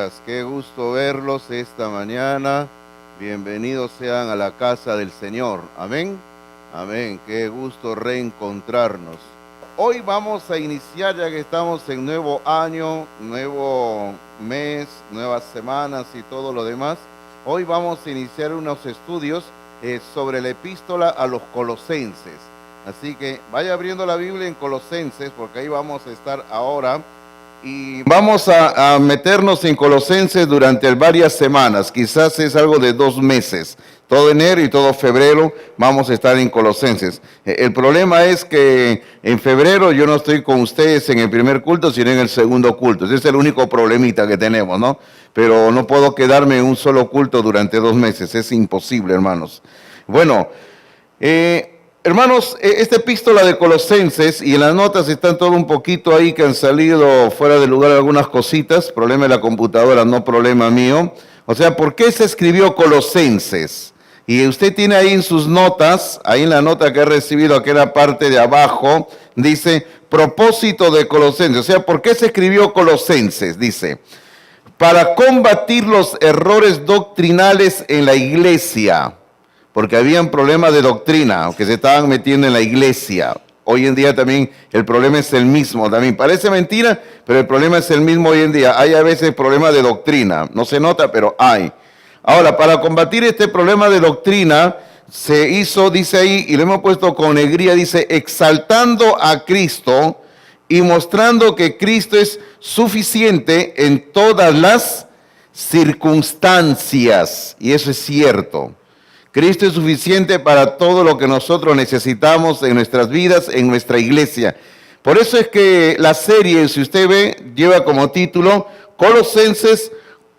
días, qué gusto verlos esta mañana. Bienvenidos sean a la casa del Señor. Amén. Amén. Qué gusto reencontrarnos. Hoy vamos a iniciar, ya que estamos en nuevo año, nuevo mes, nuevas semanas y todo lo demás. Hoy vamos a iniciar unos estudios sobre la epístola a los Colosenses. Así que vaya abriendo la Biblia en Colosenses, porque ahí vamos a estar ahora. Y vamos a meternos en Colosenses durante varias semanas, quizás es algo de 2 meses. Todo enero y todo febrero vamos a estar en Colosenses. El problema es que en febrero yo no estoy con ustedes en el primer culto, sino en el segundo culto. Ese es el único problemita que tenemos, ¿no? Pero no puedo quedarme en un solo culto durante 2 meses, es imposible, hermanos. Bueno, hermanos, esta epístola de Colosenses, y en las notas están todo un poquito ahí que han salido fuera de lugar algunas cositas, problema de la computadora, no problema mío. O sea, ¿por qué se escribió Colosenses? Y usted tiene ahí en sus notas, ahí en la nota que he recibido, aquella parte de abajo, dice, propósito de Colosenses. O sea, ¿por qué se escribió Colosenses? Dice, para combatir los errores doctrinales en la iglesia, porque habían problemas de doctrina que se estaban metiendo en la iglesia. Hoy en día también el problema es el mismo. También parece mentira, pero el problema es el mismo hoy en día. Hay a veces problemas de doctrina. No se nota, pero hay. Ahora, para combatir este problema de doctrina, se hizo, dice ahí, y lo hemos puesto con alegría, dice, exaltando a Cristo y mostrando que Cristo es suficiente en todas las circunstancias. Y eso es cierto. Cristo es suficiente para todo lo que nosotros necesitamos en nuestras vidas, en nuestra iglesia. Por eso es que la serie, si usted ve, lleva como título Colosenses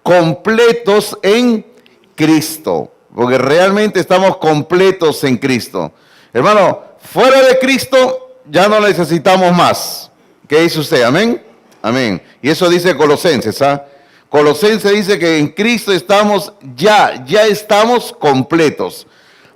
completos en Cristo. Porque realmente estamos completos en Cristo. Hermano, fuera de Cristo ya no necesitamos más. ¿Qué dice usted? Amén. Amén. Y eso dice Colosenses, ¿ah? Colosenses dice que en Cristo estamos ya estamos completos.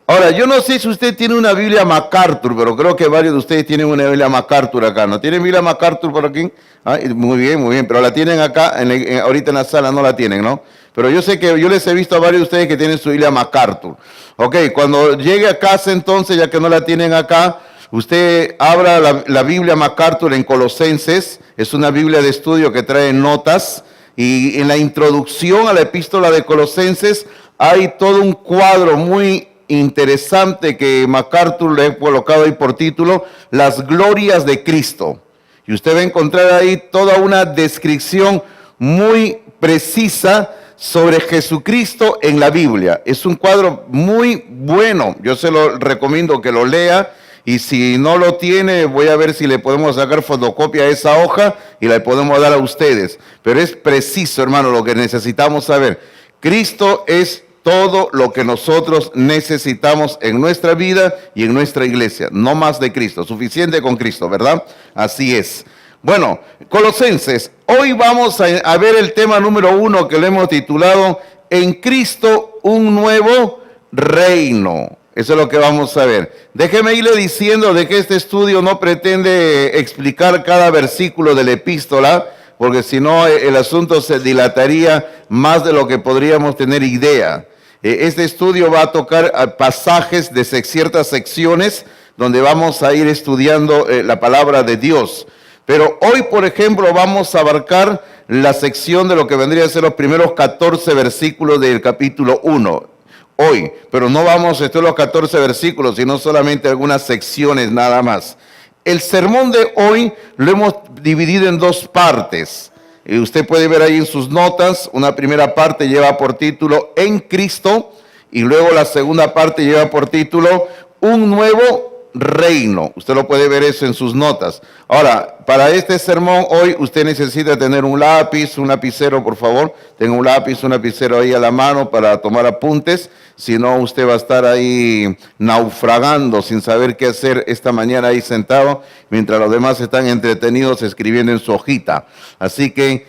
Ahora, yo no sé si usted tiene una Biblia MacArthur, pero creo que varios de ustedes tienen una Biblia MacArthur acá. ¿No tienen Biblia MacArthur por aquí? Ah, muy bien, pero la tienen acá, ahorita en la sala no la tienen, ¿no? Pero yo sé que yo les he visto a varios de ustedes que tienen su Biblia MacArthur. Ok, cuando llegue a casa entonces, ya que no la tienen acá, usted abra la Biblia MacArthur en Colosenses. Es una Biblia de estudio que trae notas. Y en la introducción a la epístola de Colosenses hay todo un cuadro muy interesante que MacArthur le he colocado ahí por título, Las glorias de Cristo. Y usted va a encontrar ahí toda una descripción muy precisa sobre Jesucristo en la Biblia. Es un cuadro muy bueno, yo se lo recomiendo que lo lea. Y si no lo tiene, voy a ver si le podemos sacar fotocopia a esa hoja y la podemos dar a ustedes. Pero es preciso, hermano, lo que necesitamos saber. Cristo es todo lo que nosotros necesitamos en nuestra vida y en nuestra iglesia. No más de Cristo, suficiente con Cristo, ¿verdad? Así es. Bueno, Colosenses, hoy vamos a ver el tema número 1 que le hemos titulado En Cristo un nuevo reino. Eso es lo que vamos a ver. Déjeme irle diciendo de que este estudio no pretende explicar cada versículo de la epístola, porque si no el asunto se dilataría más de lo que podríamos tener idea. Este estudio va a tocar pasajes de ciertas secciones donde vamos a ir estudiando la palabra de Dios. Pero hoy, por ejemplo, vamos a abarcar la sección de lo que vendría a ser los primeros 14 versículos del capítulo 1. Hoy, pero no vamos a estudiar los 14 versículos, sino solamente algunas secciones nada más. El sermón de hoy lo hemos dividido en 2 partes. Y usted puede ver ahí en sus notas, una primera parte lleva por título En Cristo, y luego la segunda parte lleva por título Un nuevo reino. Usted lo puede ver eso en sus notas. Ahora, para este sermón hoy usted necesita tener un lápiz, un lapicero, por favor. Tenga un lápiz, un lapicero ahí a la mano para tomar apuntes. Si no, usted va a estar ahí naufragando sin saber qué hacer esta mañana ahí sentado, mientras los demás están entretenidos escribiendo en su hojita. Así que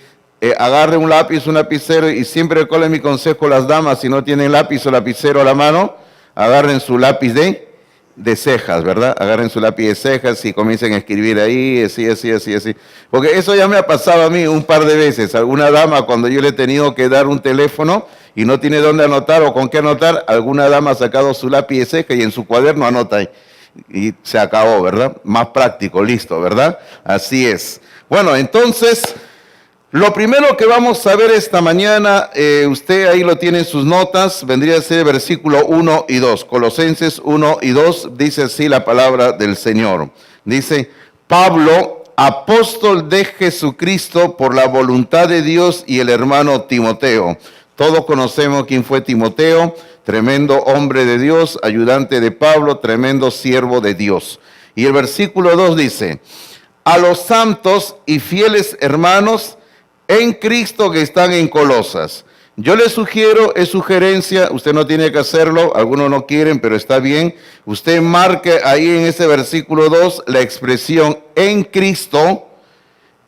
agarre un lápiz, un lapicero, y siempre recuerden mi consejo, las damas, si no tienen lápiz o lapicero a la mano, agarren su lápiz de de cejas, ¿verdad? Agarren su lápiz de cejas y comiencen a escribir ahí, así. Porque eso ya me ha pasado a mí un par de veces. Alguna dama, cuando yo le he tenido que dar un teléfono y no tiene dónde anotar o con qué anotar, alguna dama ha sacado su lápiz de ceja y en su cuaderno anota ahí. Y se acabó, ¿verdad? Más práctico, listo, ¿verdad? Así es. Bueno, entonces, lo primero que vamos a ver esta mañana, usted ahí lo tiene en sus notas, vendría a ser el versículo 1 y 2. Colosenses 1 y 2, dice así la palabra del Señor. Dice, Pablo, apóstol de Jesucristo por la voluntad de Dios, y el hermano Timoteo. Todos conocemos quién fue Timoteo, tremendo hombre de Dios, ayudante de Pablo, tremendo siervo de Dios. Y el versículo 2 dice, a los santos y fieles hermanos en Cristo que están en Colosas. Yo le sugiero, es sugerencia, usted no tiene que hacerlo, algunos no quieren, pero está bien. Usted marque ahí en ese versículo 2 la expresión en Cristo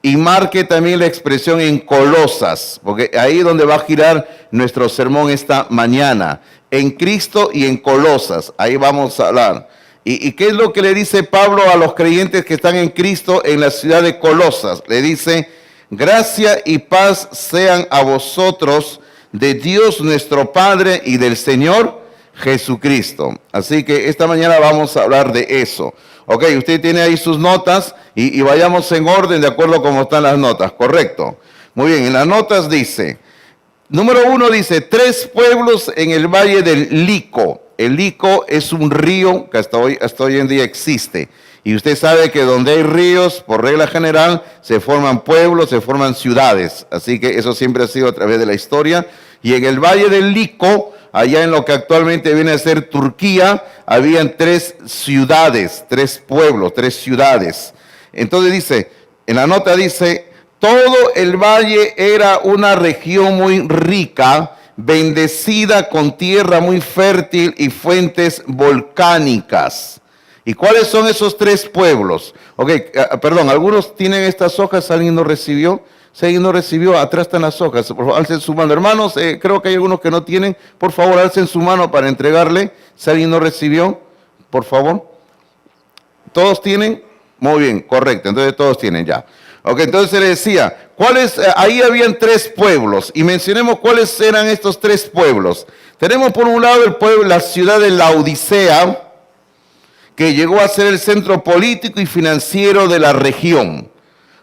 y marque también la expresión en Colosas, porque ahí es donde va a girar nuestro sermón esta mañana. En Cristo y en Colosas, ahí vamos a hablar. ¿Y qué es lo que le dice Pablo a los creyentes que están en Cristo en la ciudad de Colosas? Le dice, gracia y paz sean a vosotros de Dios nuestro Padre y del Señor Jesucristo. Así que esta mañana vamos a hablar de eso. Ok, usted tiene ahí sus notas y vayamos en orden de acuerdo a cómo están las notas, ¿correcto? Muy bien, en las notas dice, número 1 dice, 3 pueblos en el valle del Lico. El Lico es un río que hasta hoy en día existe. Y usted sabe que donde hay ríos, por regla general, se forman pueblos, se forman ciudades. Así que eso siempre ha sido a través de la historia. Y en el Valle del Lico, allá en lo que actualmente viene a ser Turquía, habían 3 ciudades, 3 pueblos, 3 ciudades. Entonces dice, en la nota dice, todo el valle era una región muy rica, bendecida con tierra muy fértil y fuentes volcánicas. ¿Y cuáles son esos 3 pueblos? Ok, perdón, algunos tienen estas hojas, ¿alguien no recibió? Si alguien no recibió, atrás están las hojas. Por favor, alcen su mano. Hermanos, creo que hay algunos que no tienen. Por favor, alcen su mano para entregarle. Si alguien no recibió, por favor. ¿Todos tienen? Muy bien, correcto. Entonces todos tienen ya. Ok, entonces se le decía, ahí habían 3 pueblos. Y mencionemos cuáles eran estos 3 pueblos. Tenemos por un lado el pueblo, la ciudad de Laodicea, que llegó a ser el centro político y financiero de la región.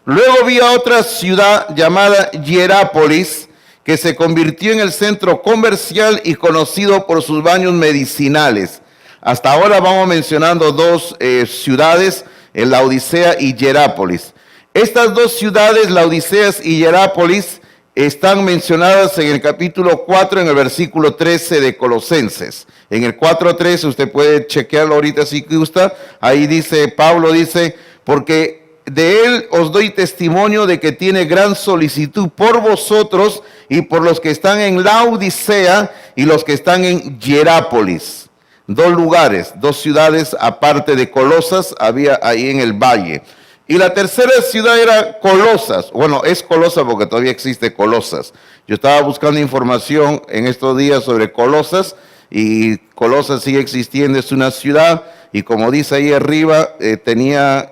Luego había otra ciudad llamada Hierápolis, que se convirtió en el centro comercial y conocido por sus baños medicinales. Hasta ahora vamos mencionando 2 ciudades, Laodicea y Hierápolis. Estas 2 ciudades, Laodicea y Hierápolis, están mencionadas en el capítulo 4, en el versículo 13 de Colosenses. En el 4:13, usted puede chequearlo ahorita si gusta, ahí dice, Pablo dice, porque de él os doy testimonio de que tiene gran solicitud por vosotros y por los que están en Laodicea y los que están en Hierápolis. 2 lugares, 2 ciudades aparte de Colosas había ahí en el valle. Y la tercera ciudad era Colosas. Bueno, es Colosas porque todavía existe Colosas. Yo estaba buscando información en estos días sobre Colosas y Colosas sigue existiendo, es una ciudad y como dice ahí arriba, tenía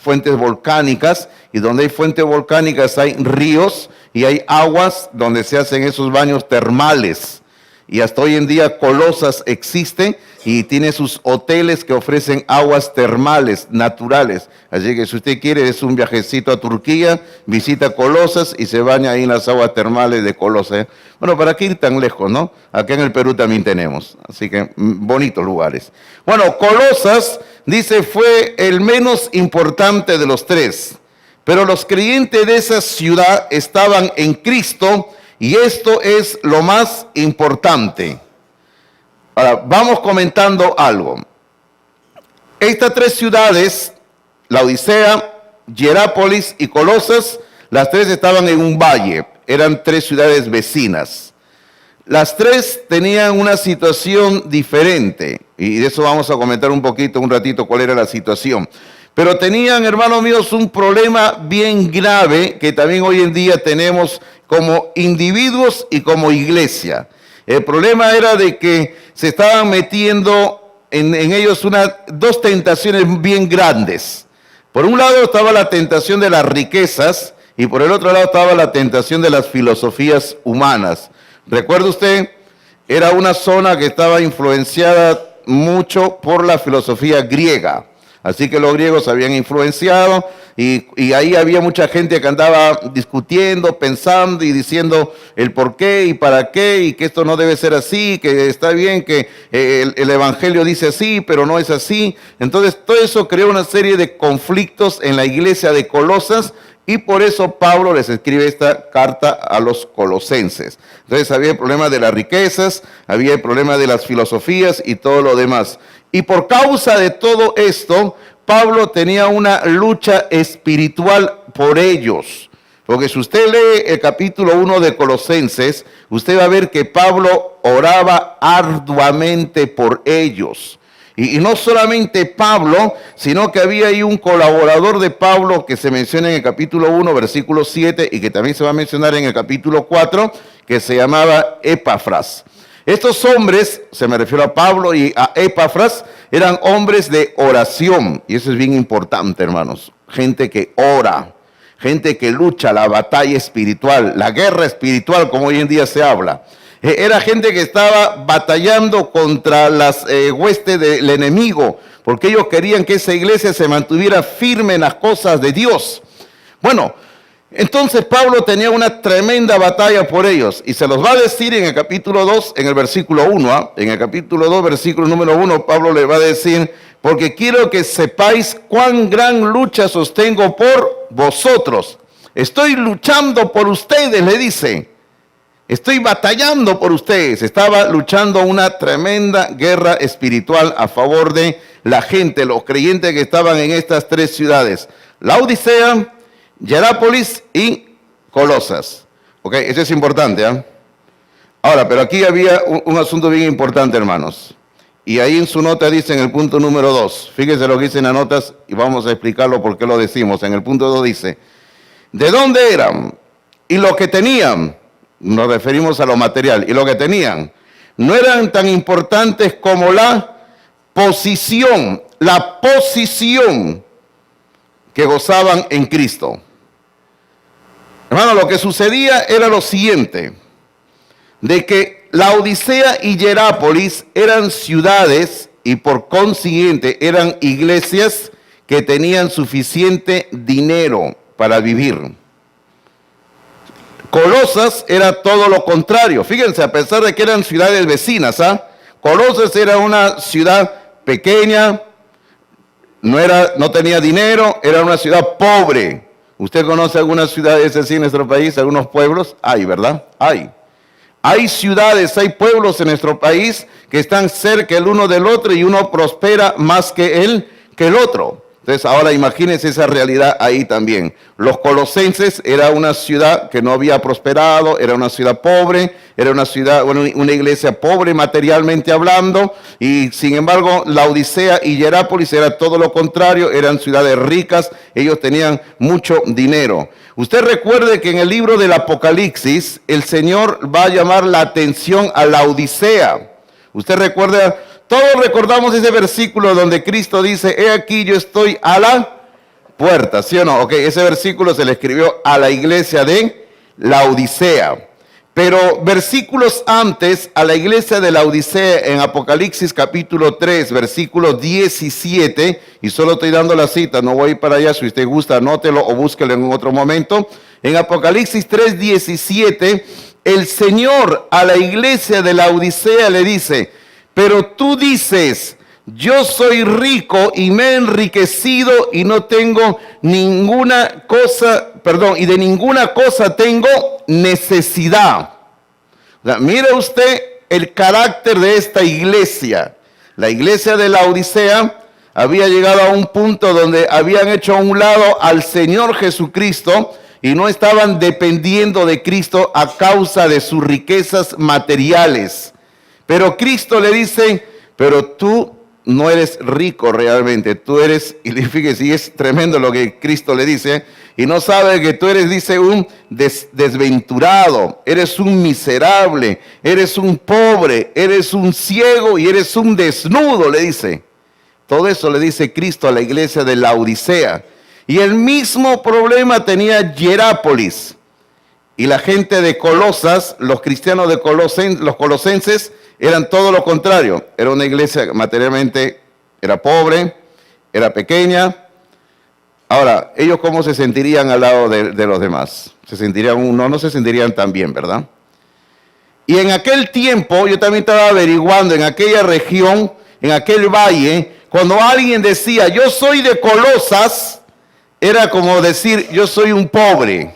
fuentes volcánicas y donde hay fuentes volcánicas hay ríos y hay aguas donde se hacen esos baños termales. Y hasta hoy en día Colosas existe y tiene sus hoteles que ofrecen aguas termales, naturales. Así que si usted quiere, es un viajecito a Turquía, visita Colosas y se baña ahí en las aguas termales de Colosas. Bueno, ¿para qué ir tan lejos, no? Acá en el Perú también tenemos. Así que bonitos lugares. Bueno, Colosas, dice, fue el menos importante de los 3. Pero los creyentes de esa ciudad estaban en Cristo. Y esto es lo más importante. Ahora, vamos comentando algo. Estas 3 ciudades, Laodicea, Hierápolis y Colosas, las 3 estaban en un valle. Eran 3 ciudades vecinas. Las 3 tenían una situación diferente. Y de eso vamos a comentar un ratito, cuál era la situación. Pero tenían, hermanos míos, un problema bien grave que también hoy en día tenemos como individuos y como iglesia. El problema era de que se estaban metiendo en ellos dos tentaciones bien grandes. Por un lado estaba la tentación de las riquezas y por el otro lado estaba la tentación de las filosofías humanas. ¿Recuerda usted? Era una zona que estaba influenciada mucho por la filosofía griega. Así que los griegos habían influenciado y ahí había mucha gente que andaba discutiendo, pensando y diciendo el por qué y para qué y que esto no debe ser así, que está bien que el evangelio dice así, pero no es así. Entonces todo eso creó una serie de conflictos en la iglesia de Colosas y por eso Pablo les escribe esta carta a los colosenses. Entonces había el problema de las riquezas, había el problema de las filosofías y todo lo demás. Y por causa de todo esto, Pablo tenía una lucha espiritual por ellos. Porque si usted lee el capítulo 1 de Colosenses, usted va a ver que Pablo oraba arduamente por ellos. Y no solamente Pablo, sino que había ahí un colaborador de Pablo que se menciona en el capítulo 1, versículo 7, y que también se va a mencionar en el capítulo 4, que se llamaba Epafras. Estos hombres, se me refiero a Pablo y a Epafras, eran hombres de oración. Y eso es bien importante, hermanos. Gente que ora, gente que lucha la batalla espiritual, la guerra espiritual, como hoy en día se habla. Era gente que estaba batallando contra las huestes del enemigo, porque ellos querían que esa iglesia se mantuviera firme en las cosas de Dios. Bueno, entonces Pablo tenía una tremenda batalla por ellos y se los va a decir en el capítulo 2, en el versículo 1, en el capítulo 2, versículo número 1, Pablo le va a decir, porque quiero que sepáis cuán gran lucha sostengo por vosotros. Estoy luchando por ustedes, le dice. Estoy batallando por ustedes. Estaba luchando una tremenda guerra espiritual a favor de la gente, los creyentes que estaban en estas tres ciudades. Laodicea, Hierápolis y Colosas. Ok, eso es importante, ¿eh? Ahora, pero aquí había un asunto bien importante, hermanos. Y ahí en su nota dice en el punto número 2. Fíjense lo que dice en las notas y vamos a explicarlo por qué lo decimos. En el punto 2 dice, ¿de dónde eran? Y lo que tenían, nos referimos a lo material, y lo que tenían, no eran tan importantes como la posición que gozaban en Cristo. Hermano, lo que sucedía era lo siguiente, de que Laodicea y Hierápolis eran ciudades y por consiguiente eran iglesias que tenían suficiente dinero para vivir. Colosas era todo lo contrario. Fíjense, a pesar de que eran ciudades vecinas, Colosas era una ciudad pequeña, no tenía dinero, era una ciudad pobre. ¿Usted conoce algunas ciudades así en nuestro país, algunos pueblos? Hay, ¿verdad? Hay ciudades, hay pueblos en nuestro país que están cerca el uno del otro y uno prospera más que el otro. Entonces ahora imagínense esa realidad ahí también. Los colosenses era una ciudad que no había prosperado, era una ciudad pobre, era una ciudad, una iglesia pobre materialmente hablando, y sin embargo Laodicea y Hierápolis era todo lo contrario, eran ciudades ricas, ellos tenían mucho dinero. Usted recuerde que en el libro del Apocalipsis el Señor va a llamar la atención a Laodicea. Usted recuerda. Todos recordamos ese versículo donde Cristo dice, he aquí yo estoy a la puerta, ¿sí o no? Ok, ese versículo se le escribió a la iglesia de Laodicea. Pero versículos antes, a la iglesia de Laodicea en Apocalipsis capítulo 3, versículo 17, y solo estoy dando la cita, no voy a ir para allá, si usted gusta, anótelo o búsquelo en otro momento. En Apocalipsis 3, 17, el Señor a la iglesia de Laodicea le dice, pero tú dices, yo soy rico y me he enriquecido y no tengo ninguna cosa, y de ninguna cosa tengo necesidad. O sea, mire usted el carácter de esta iglesia. La iglesia de Laodicea había llegado a un punto donde habían hecho a un lado al Señor Jesucristo y no estaban dependiendo de Cristo a causa de sus riquezas materiales. Pero Cristo le dice, pero tú no eres rico realmente, tú eres, y fíjese, y es tremendo lo que Cristo le dice, y no sabe que tú eres, dice, un desventurado, eres un miserable, eres un pobre, eres un ciego y eres un desnudo, le dice. Todo eso le dice Cristo a la iglesia de Laodicea. Y el mismo problema tenía Hierápolis. Y la gente de Colosas, los cristianos de los colosenses, eran todo lo contrario. Era una iglesia que materialmente era pobre, era pequeña. Ahora, ¿ellos cómo se sentirían al lado de los demás? Se sentirían, no se sentirían tan bien, ¿verdad? Y en aquel tiempo, yo también estaba averiguando, en aquella región, en aquel valle, cuando alguien decía, yo soy de Colosas, era como decir, yo soy un pobre.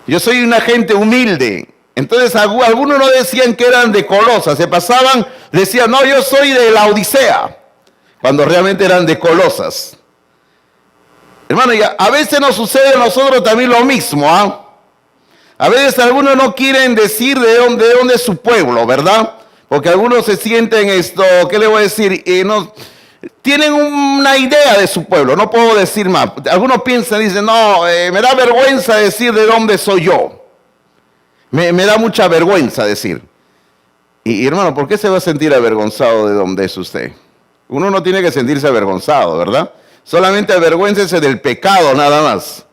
Yo soy una gente humilde. Entonces algunos no decían que eran de Colosas, se pasaban, decían, no, yo soy de Laodicea, cuando realmente eran de Colosas. Hermano, a veces nos sucede a nosotros también lo mismo, ¿ah? A veces algunos no quieren decir de dónde es su pueblo, ¿verdad? Porque algunos se sienten ¿qué le voy a decir? No, tienen una idea de su pueblo, no puedo decir más. Algunos piensan, dicen, no, me da vergüenza decir de dónde soy yo. Me da mucha vergüenza decir. Y hermano, ¿por qué se va a sentir avergonzado de dónde es usted? Uno no tiene que sentirse avergonzado, ¿verdad? Solamente avergüéncese del pecado nada más.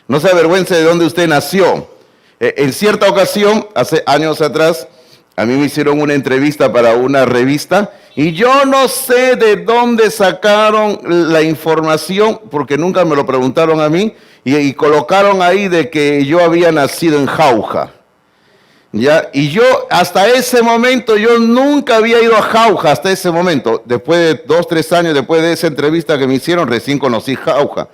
No se avergüence de dónde usted nació. En cierta ocasión, hace años atrás, a mí me hicieron una entrevista para una revista y yo no sé de dónde sacaron la información, porque nunca me lo preguntaron a mí, y colocaron ahí de que yo había nacido en Jauja. ¿Ya? Y yo hasta ese momento, yo nunca había ido a Jauja hasta ese momento. Después de 2, 3 años, después de esa entrevista que me hicieron, recién conocí Jauja.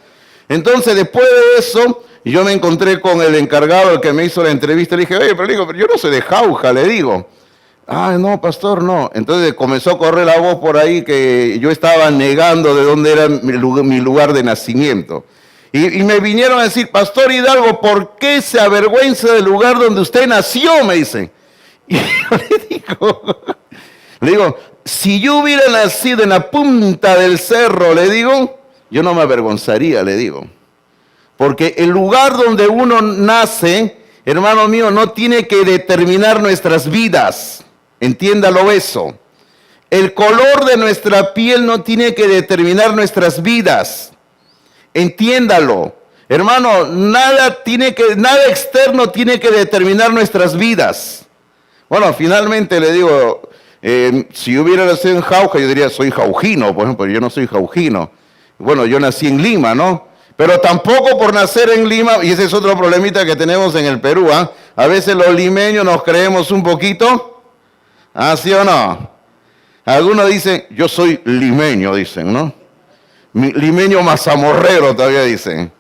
Entonces, después de eso, yo me encontré con el encargado, el que me hizo la entrevista. Le dije, oye, pero yo no soy de Jauja, le digo. Ah, no, pastor, no. Entonces comenzó a correr la voz por ahí que yo estaba negando de dónde era mi lugar de nacimiento. Y me vinieron a decir, pastor Hidalgo, ¿por qué se avergüenza del lugar donde usted nació? Me dicen. Y yo le digo, si yo hubiera nacido en la punta del cerro, le digo, yo no me avergonzaría, le digo. Porque el lugar donde uno nace, hermano mío, no tiene que determinar nuestras vidas. Entiéndalo eso. El color de nuestra piel no tiene que determinar nuestras vidas. Entiéndalo. Hermano, nada externo tiene que determinar nuestras vidas. Bueno, finalmente le digo, si yo hubiera nacido en Jauja, yo diría, soy jaujino, por ejemplo, yo no soy jaujino. Bueno, yo nací en Lima, ¿no? Pero tampoco por nacer en Lima, y ese es otro problemita que tenemos en el Perú, ¿ah? A veces los limeños nos creemos un poquito, ¿ah, sí o no? Algunos dicen, yo soy limeño, dicen, ¿no? Limeño mazamorrero todavía dicen.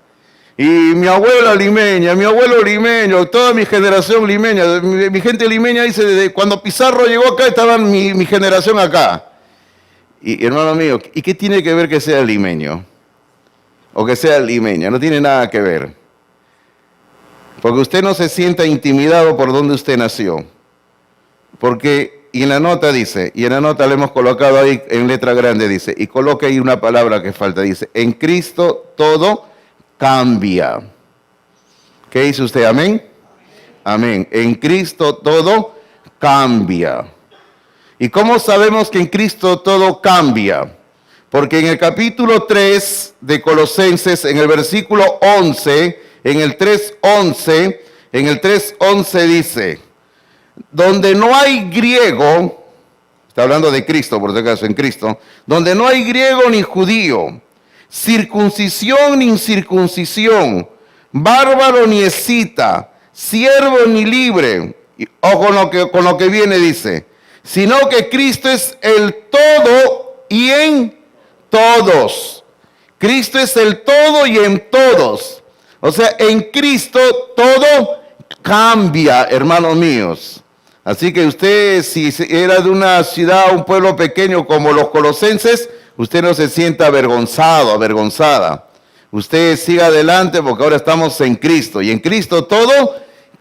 Y mi abuela limeña, mi abuelo limeño, toda mi generación limeña, mi gente limeña dice, desde cuando Pizarro llegó acá, estaba mi generación acá. Y hermano mío, ¿y qué tiene que ver que sea limeño? O que sea limeña, no tiene nada que ver. Porque usted no se sienta intimidado por donde usted nació. Porque, y en la nota dice, y en la nota le hemos colocado ahí en letra grande, dice, y coloque ahí una palabra que falta, dice, en Cristo todo cambia. ¿Qué dice usted? ¿Amén? Amén. En Cristo todo cambia. ¿Y cómo sabemos que en Cristo todo cambia? Porque en el capítulo 3 de Colosenses, en el versículo 11, en el 3:11 dice, donde no hay griego, está hablando de Cristo, por si acaso, en Cristo, donde no hay griego ni judío, circuncisión ni incircuncisión, bárbaro ni escita, siervo ni libre, o con lo que viene dice, sino que Cristo es el todo y en todos. Cristo es el todo y en todos. O sea, en Cristo todo cambia, hermanos míos. Así que usted, si era de una ciudad, un pueblo pequeño como los colosenses, usted no se sienta avergonzado, avergonzada. Usted siga adelante porque ahora estamos en Cristo. Y en Cristo todo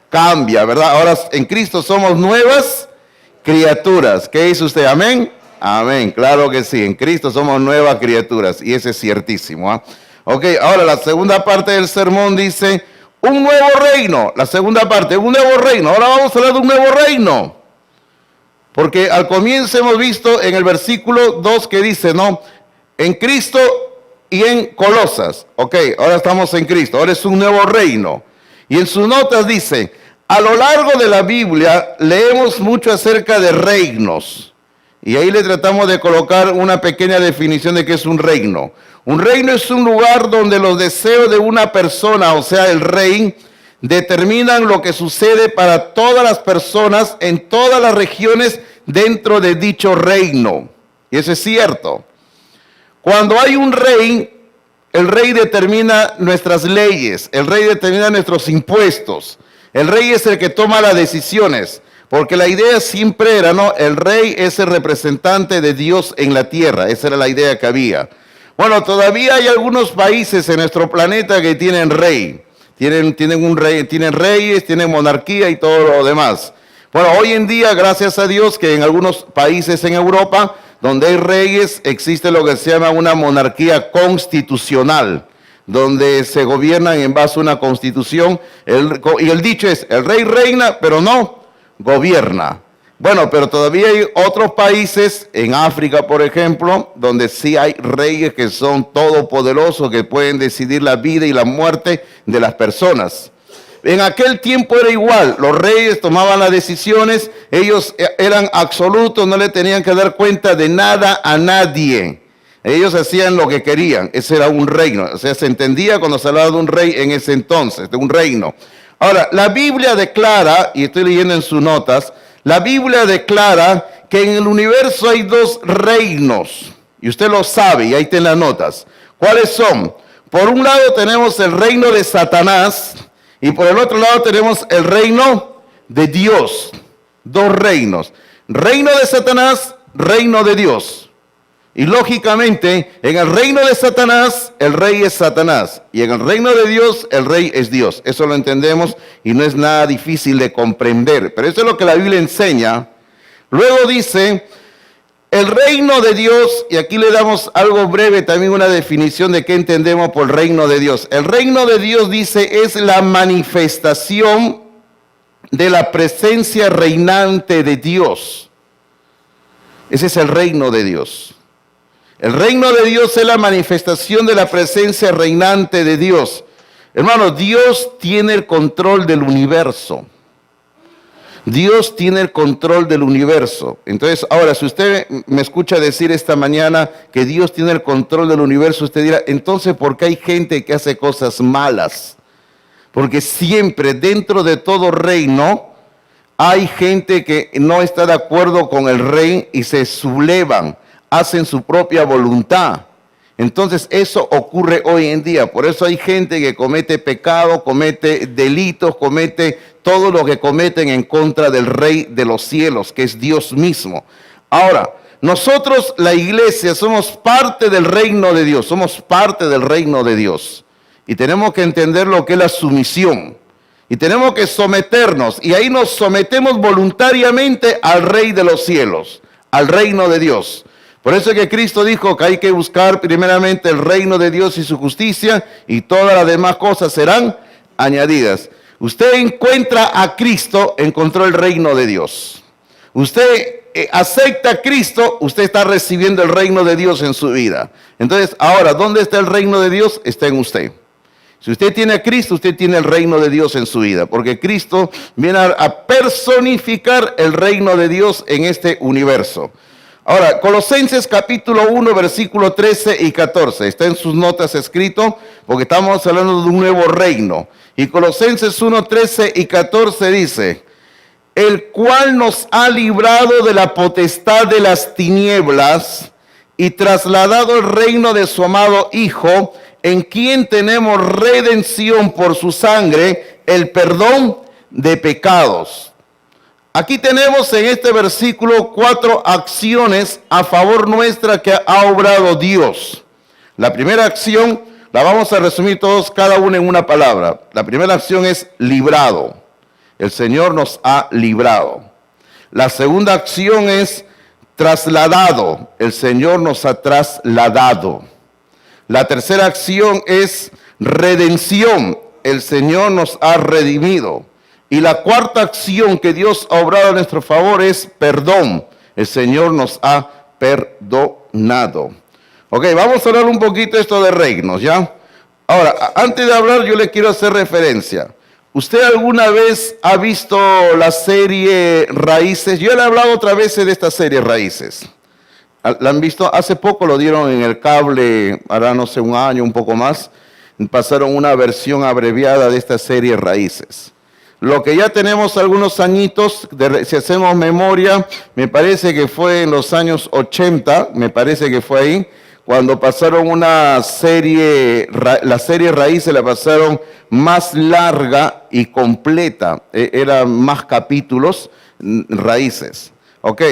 cambia, ¿verdad? Ahora en Cristo somos nuevas criaturas. ¿Qué dice usted? ¿Amén? Amén, claro que sí. En Cristo somos nuevas criaturas y eso es ciertísimo. Ok, ahora la segunda parte del sermón dice, un nuevo reino. La segunda parte, un nuevo reino. Ahora vamos a hablar de un nuevo reino. Porque al comienzo hemos visto en el versículo 2 que dice, ¿no? En Cristo y en Colosas. Ok, ahora estamos en Cristo, ahora es un nuevo reino. Y en sus notas dice, a lo largo de la Biblia leemos mucho acerca de reinos. Y ahí le tratamos de colocar una pequeña definición de qué es un reino. Un reino es un lugar donde los deseos de una persona, o sea, el rey, determinan lo que sucede para todas las personas en todas las regiones dentro de dicho reino. Y eso es cierto. Cuando hay un rey, el rey determina nuestras leyes, el rey determina nuestros impuestos, el rey es el que toma las decisiones, porque la idea siempre era, ¿no? El rey es el representante de Dios en la tierra, esa era la idea que había. Bueno, todavía hay algunos países en nuestro planeta que tienen rey. Tienen un rey, tienen reyes, tienen monarquía y todo lo demás. Bueno, hoy en día, gracias a Dios, que en algunos países en Europa, donde hay reyes, existe lo que se llama una monarquía constitucional, donde se gobiernan en base a una constitución. Y el dicho es, el rey reina, pero no gobierna. Bueno, pero todavía hay otros países, en África, por ejemplo, donde sí hay reyes que son todopoderosos, que pueden decidir la vida y la muerte de las personas. En aquel tiempo era igual, los reyes tomaban las decisiones, ellos eran absolutos, no le tenían que dar cuenta de nada a nadie. Ellos hacían lo que querían, ese era un reino. O sea, se entendía cuando se hablaba de un rey en ese entonces, de un reino. Ahora, la Biblia declara, y estoy leyendo en sus notas, la Biblia declara que en el universo hay dos reinos, y usted lo sabe, y ahí están las notas. ¿Cuáles son? Por un lado tenemos el reino de Satanás, y por el otro lado tenemos el reino de Dios. Dos reinos. Reino de Satanás, reino de Dios. Y lógicamente, en el reino de Satanás, el rey es Satanás. Y en el reino de Dios, el rey es Dios. Eso lo entendemos y no es nada difícil de comprender. Pero eso es lo que la Biblia enseña. Luego dice, el reino de Dios, y aquí le damos algo breve, también una definición de qué entendemos por reino de Dios. El reino de Dios, dice, es la manifestación de la presencia reinante de Dios. Ese es el reino de Dios. El reino de Dios es la manifestación de la presencia reinante de Dios. Hermano, Dios tiene el control del universo. Dios tiene el control del universo. Entonces, ahora, si usted me escucha decir esta mañana que Dios tiene el control del universo, usted dirá, entonces, ¿por qué hay gente que hace cosas malas? Porque siempre dentro de todo reino hay gente que no está de acuerdo con el rey y se sublevan, hacen su propia voluntad. Entonces eso ocurre hoy en día. Por eso hay gente que comete pecado, comete delitos, comete todo lo que cometen en contra del Rey de los cielos, que es Dios mismo. Ahora, nosotros, la iglesia, somos parte del reino de Dios, somos parte del reino de Dios. Y tenemos que entender lo que es la sumisión. Y tenemos que someternos, y ahí nos sometemos voluntariamente al Rey de los cielos, al reino de Dios. Por eso es que Cristo dijo que hay que buscar primeramente el reino de Dios y su justicia, y todas las demás cosas serán añadidas. Usted encuentra a Cristo, encontró el reino de Dios. Usted acepta a Cristo, usted está recibiendo el reino de Dios en su vida. Entonces, ahora, ¿dónde está el reino de Dios? Está en usted. Si usted tiene a Cristo, usted tiene el reino de Dios en su vida, porque Cristo viene a personificar el reino de Dios en este universo. Ahora, Colosenses capítulo 1, versículo 13 y 14. Está en sus notas escrito, porque estamos hablando de un nuevo reino. Y Colosenses 1, 13 y 14 dice, el cual nos ha librado de la potestad de las tinieblas y trasladado el reino de su amado Hijo, en quien tenemos redención por su sangre, el perdón de pecados. Aquí tenemos en este versículo 4 acciones a favor nuestra que ha obrado Dios. La primera acción la vamos a resumir todos, cada uno en una palabra. La primera acción es librado. El Señor nos ha librado. La segunda acción es trasladado. El Señor nos ha trasladado. La tercera acción es redención. El Señor nos ha redimido. Y la cuarta acción que Dios ha obrado a nuestro favor es perdón. El Señor nos ha perdonado. Ok, vamos a hablar un poquito esto de reinos, ¿ya? Ahora, antes de hablar, yo le quiero hacer referencia. ¿Usted alguna vez ha visto la serie Raíces? Yo le he hablado otra vez de esta serie Raíces. ¿La han visto? Hace poco lo dieron en el cable, hará no sé, un año, un poco más. Pasaron una versión abreviada de esta serie Raíces. Lo que ya tenemos algunos añitos, si hacemos memoria, me parece que fue en los años 80, me parece que fue ahí, cuando pasaron una serie, la serie Raíces la pasaron más larga y completa, eran más capítulos, Raíces. Ok,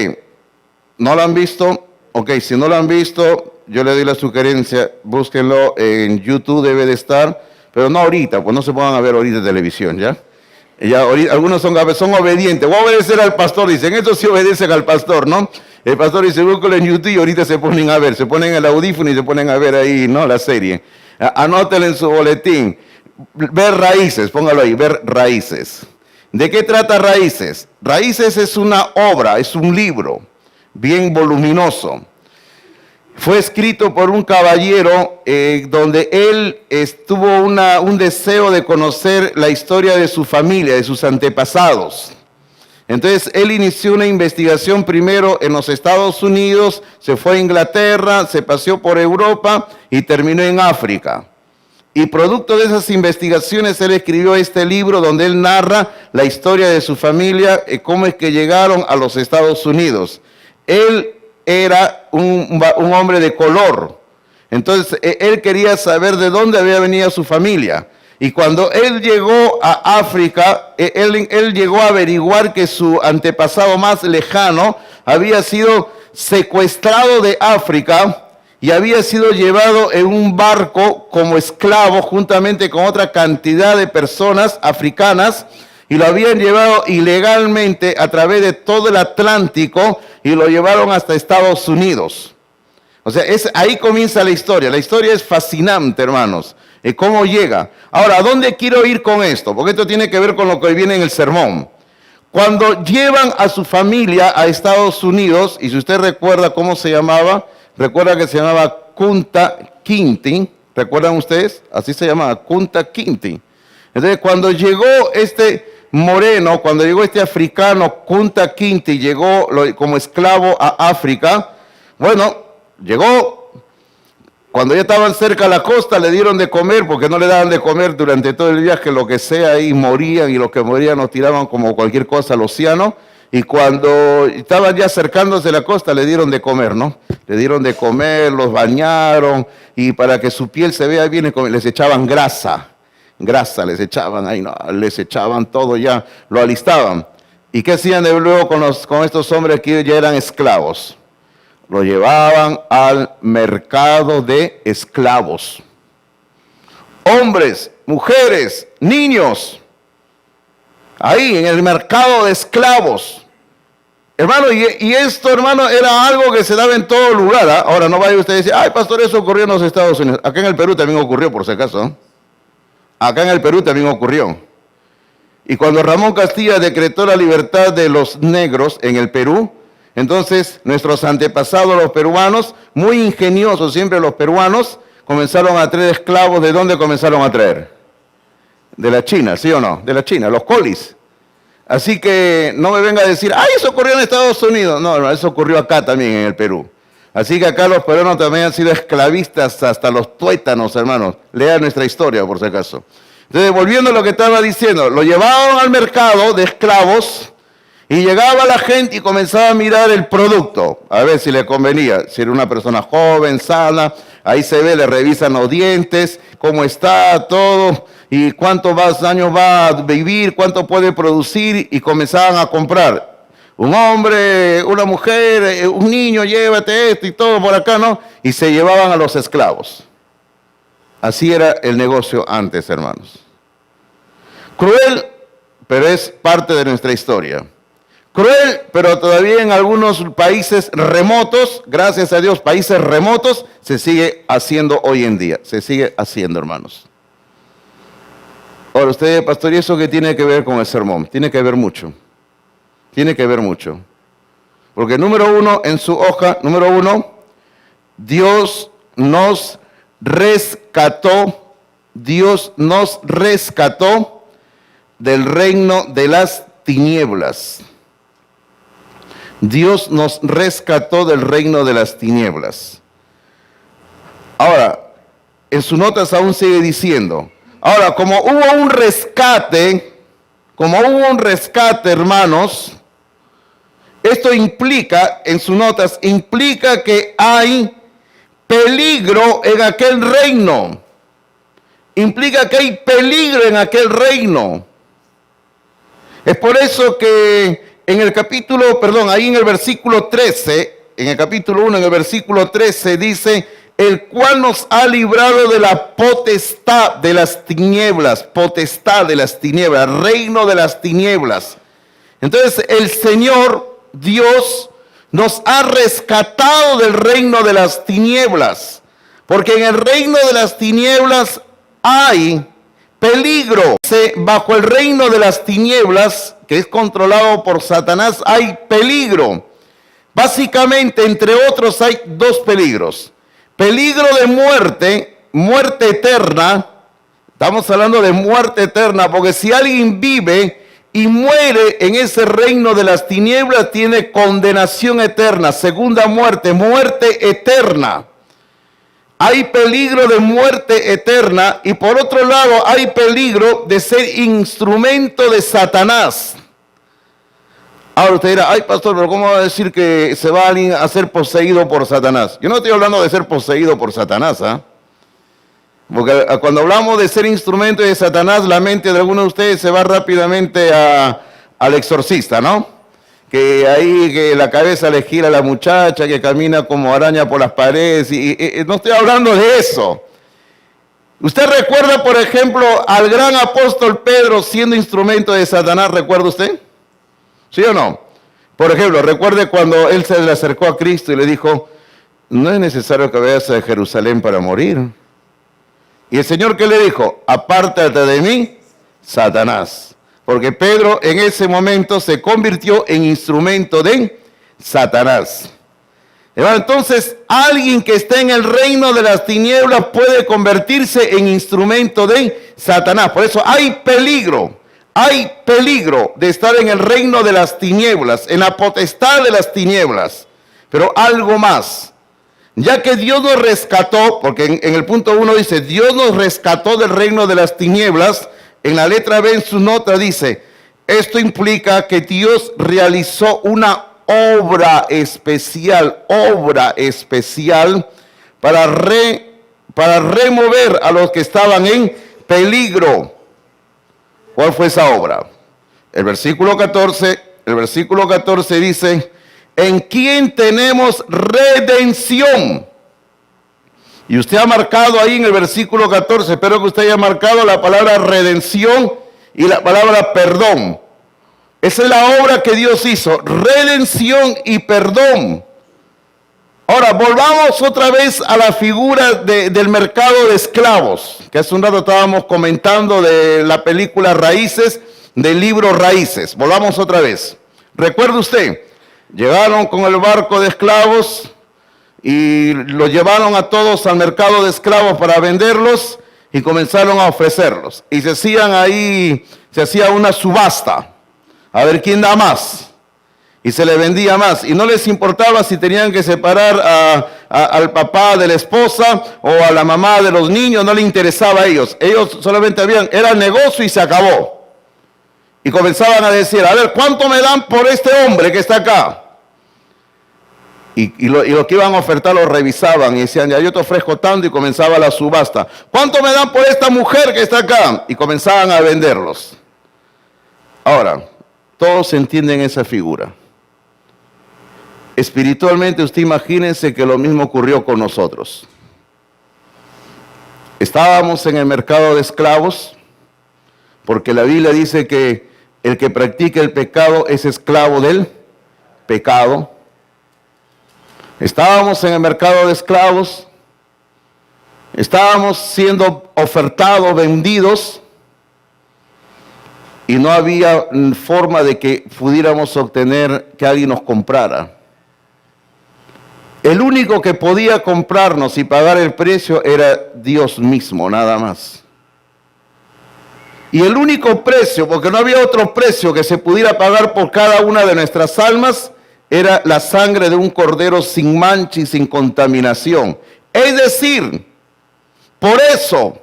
¿no la han visto? Ok, si no la han visto, yo le doy la sugerencia, búsquenlo en YouTube, debe de estar, pero no ahorita, pues no se pongan a ver ahorita televisión, ¿ya? Ya, algunos son obedientes. Voy a obedecer al pastor, dicen. Estos sí obedecen al pastor, ¿no? El pastor dice, búscalo en YouTube y ahorita se ponen a ver. Se ponen el audífono y se ponen a ver ahí, ¿no? La serie. Anótelo en su boletín. Ver Raíces, póngalo ahí, ver Raíces. ¿De qué trata Raíces? Raíces es una obra, es un libro bien voluminoso. Fue escrito por un caballero donde él tuvo un deseo de conocer la historia de su familia, de sus antepasados. Entonces él inició una investigación primero en los Estados Unidos, se fue a Inglaterra, se paseó por Europa y terminó en África. Y producto de esas investigaciones él escribió este libro donde él narra la historia de su familia, cómo es que llegaron a los Estados Unidos. Él era un hombre de color. Entonces, él quería saber de dónde había venido su familia. Y cuando él llegó a África, él llegó a averiguar que su antepasado más lejano había sido secuestrado de África y había sido llevado en un barco como esclavo juntamente con otra cantidad de personas africanas, y lo habían llevado ilegalmente a través de todo el Atlántico y lo llevaron hasta Estados Unidos. O sea, ahí comienza la historia. La historia es fascinante, hermanos. ¿Cómo llega? Ahora, ¿a dónde quiero ir con esto? Porque esto tiene que ver con lo que hoy viene en el sermón. Cuando llevan a su familia a Estados Unidos, y si usted recuerda cómo se llamaba, recuerda que se llamaba Kunta Kinte. ¿Recuerdan ustedes? Así se llamaba, Kunta Kinte. Entonces, cuando llegó moreno, cuando llegó este africano, Kunta Kinte, llegó como esclavo a África, bueno, llegó, cuando ya estaban cerca de la costa, le dieron de comer, porque no le daban de comer durante todo el viaje, lo que sea, y morían, y los que morían los tiraban como cualquier cosa al océano, y cuando estaban ya acercándose a la costa, le dieron de comer, ¿no? Le dieron de comer, los bañaron, y para que su piel se vea bien, les echaban grasa les echaban ahí, no, les echaban todo ya, lo alistaban. ¿Y qué hacían de luego con estos hombres que ya eran esclavos? Lo llevaban al mercado de esclavos. Hombres, mujeres, niños, ahí en el mercado de esclavos. Hermano, y esto, hermano, era algo que se daba en todo lugar, ¿eh? Ahora no vaya usted a decir, ay, pastor, eso ocurrió en los Estados Unidos. Acá en el Perú también ocurrió, por si acaso, ¿no? Acá en el Perú también ocurrió. Y cuando Ramón Castilla decretó la libertad de los negros en el Perú, entonces nuestros antepasados, los peruanos, muy ingeniosos siempre los peruanos, comenzaron a traer esclavos. ¿De dónde comenzaron a traer? De la China, ¿sí o no? De la China, los colis. Así que no me venga a decir, ¡ay, eso ocurrió en Estados Unidos! No, eso ocurrió acá también en el Perú. Así que acá los peruanos también han sido esclavistas hasta los tuétanos, hermanos. Lean nuestra historia, por si acaso. Entonces, volviendo a lo que estaba diciendo, lo llevaban al mercado de esclavos y llegaba la gente y comenzaba a mirar el producto, a ver si le convenía. Si era una persona joven, sana, ahí se ve, le revisan los dientes, cómo está, todo, y cuántos años va a vivir, cuánto puede producir, y comenzaban a comprar. Un hombre, una mujer, un niño, llévate esto y todo por acá, ¿no? Y se llevaban a los esclavos. Así era el negocio antes, hermanos. Cruel, pero es parte de nuestra historia. Cruel, pero todavía en algunos países remotos, gracias a Dios, países remotos, se sigue haciendo hoy en día. Se sigue haciendo, hermanos. Ahora, usted, pastor, ¿y eso qué tiene que ver con el sermón? Tiene que ver mucho. Tiene que ver mucho. Porque número uno, en su hoja, número uno, Dios nos rescató del reino de las tinieblas. Dios nos rescató del reino de las tinieblas. Ahora, en sus notas aún sigue diciendo, ahora, como hubo un rescate, hermanos, esto implica, en sus notas, implica que hay peligro en aquel reino. Implica que hay peligro en aquel reino. Es por eso que en el capítulo, ahí en el versículo 13, en el capítulo 1, en el versículo 13 dice, el cual nos ha librado de la potestad de las tinieblas, reino de las tinieblas. Entonces el Señor Dios nos ha rescatado del reino de las tinieblas, porque en el reino de las tinieblas hay peligro. Bajo el reino de las tinieblas, que es controlado por Satanás, hay peligro. Básicamente, entre otros, hay dos peligros. Peligro de muerte eterna. Estamos hablando de muerte eterna, porque si alguien vive y muere en ese reino de las tinieblas, tiene condenación eterna, segunda muerte, muerte eterna. Hay peligro de muerte eterna y por otro lado hay peligro de ser instrumento de Satanás. Ahora usted dirá, ay pastor, pero ¿cómo va a decir que se va alguien a ser poseído por Satanás? Yo no estoy hablando de ser poseído por Satanás, ¿ah? Porque cuando hablamos de ser instrumento de Satanás, la mente de algunos de ustedes se va rápidamente al exorcista, ¿no? Que ahí que la cabeza le gira a la muchacha, que camina como araña por las paredes, y no estoy hablando de eso. ¿Usted recuerda, por ejemplo, al gran apóstol Pedro siendo instrumento de Satanás? ¿Recuerda usted? ¿Sí o no? Por ejemplo, recuerde cuando él se le acercó a Cristo y le dijo, no es necesario que vayas a Jerusalén para morir. Y el Señor, ¿qué le dijo? Apártate de mí, Satanás. Porque Pedro en ese momento se convirtió en instrumento de Satanás. Entonces, alguien que está en el reino de las tinieblas puede convertirse en instrumento de Satanás. Por eso hay peligro de estar en el reino de las tinieblas, en la potestad de las tinieblas. Pero algo más. Ya que Dios nos rescató, porque en el punto 1 dice, Dios nos rescató del reino de las tinieblas. En la letra B en su nota dice, esto implica que Dios realizó una obra especial para remover a los que estaban en peligro. ¿Cuál fue esa obra? El versículo 14 dice, en quien tenemos redención. Y usted ha marcado ahí en el versículo 14, espero que usted haya marcado la palabra redención y la palabra perdón. Esa es la obra que Dios hizo, redención y perdón. Ahora, volvamos otra vez a la figura del mercado de esclavos, que hace un rato estábamos comentando de la película Raíces, del libro Raíces. Volvamos otra vez. ¿Recuerda usted? Llegaron con el barco de esclavos y los llevaron a todos al mercado de esclavos para venderlos y comenzaron a ofrecerlos. Y se hacía una subasta, a ver quién da más. Y se le vendía más. Y no les importaba si tenían que separar al papá de la esposa o a la mamá de los niños, no le interesaba a ellos. Ellos solamente era el negocio y se acabó. Y comenzaban a decir, a ver, ¿cuánto me dan por este hombre que está acá? Y lo que iban a ofertar lo revisaban y decían, ya yo te ofrezco tanto, y comenzaba la subasta. ¿Cuánto me dan por esta mujer que está acá? Y comenzaban a venderlos. Ahora, todos entienden esa figura. Espiritualmente, usted imagínense que lo mismo ocurrió con nosotros. Estábamos en el mercado de esclavos, porque la Biblia dice que el que practica el pecado es esclavo del pecado. Estábamos en el mercado de esclavos, estábamos siendo ofertados, vendidos, y no había forma de que pudiéramos obtener que alguien nos comprara. El único que podía comprarnos y pagar el precio era Dios mismo, nada más. Y el único precio, porque no había otro precio que se pudiera pagar por cada una de nuestras almas, era la sangre de un cordero sin mancha y sin contaminación. Es decir, por eso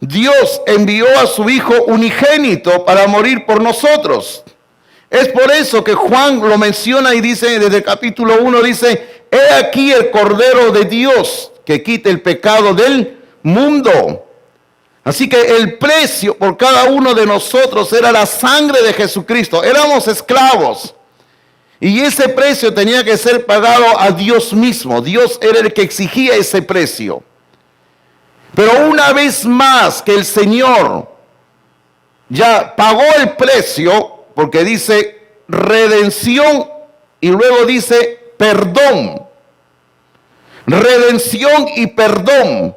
Dios envió a su Hijo unigénito para morir por nosotros. Es por eso que Juan lo menciona y dice, desde el capítulo 1, dice, he aquí el Cordero de Dios que quita el pecado del mundo. Así que el precio por cada uno de nosotros era la sangre de Jesucristo. Éramos esclavos. Y ese precio tenía que ser pagado a Dios mismo. Dios era el que exigía ese precio. Pero una vez más que el Señor ya pagó el precio, porque dice redención y luego dice perdón. Redención y perdón.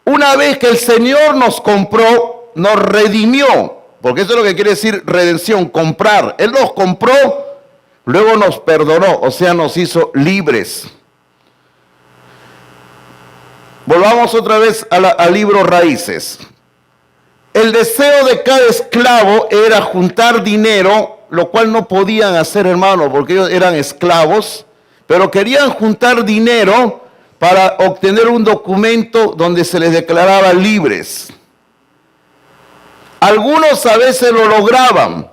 Una vez que el Señor nos compró, nos redimió, porque eso es lo que quiere decir redención, comprar. Él nos compró, luego nos perdonó, o sea, nos hizo libres. Volvamos otra vez al libro Raíces. El deseo de cada esclavo era juntar dinero, lo cual no podían hacer, hermano, porque ellos eran esclavos, pero querían juntar dinero para obtener un documento donde se les declaraba libres. Algunos a veces lo lograban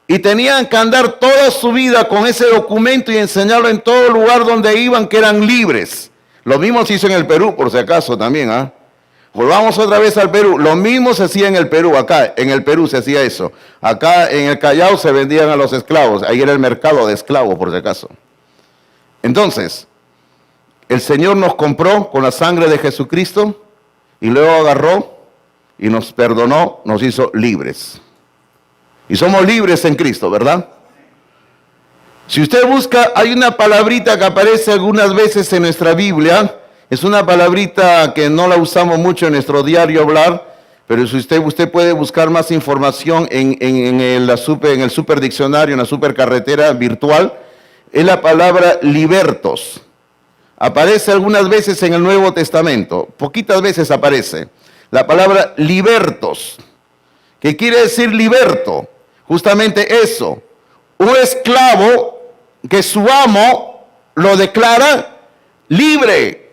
y tenían que andar toda su vida con ese documento y enseñarlo en todo lugar donde iban, que eran libres. Lo mismo se hizo en el Perú, por si acaso también. Volvamos otra vez al Perú. Lo mismo se hacía en el Perú, acá en el Perú se hacía eso. Acá en el Callao se vendían a los esclavos, ahí era el mercado de esclavos, por si acaso. Entonces, el Señor nos compró con la sangre de Jesucristo y luego agarró y nos perdonó, nos hizo libres. Y somos libres en Cristo, ¿verdad? Si usted busca, hay una palabrita que aparece algunas veces en nuestra Biblia. Es una palabrita que no la usamos mucho en nuestro diario hablar, pero si usted puede buscar más información en el superdiccionario, en la supercarretera virtual, es la palabra libertos. Aparece algunas veces en el Nuevo Testamento, poquitas veces aparece la palabra libertos, que quiere decir liberto, justamente eso, un esclavo que su amo lo declara libre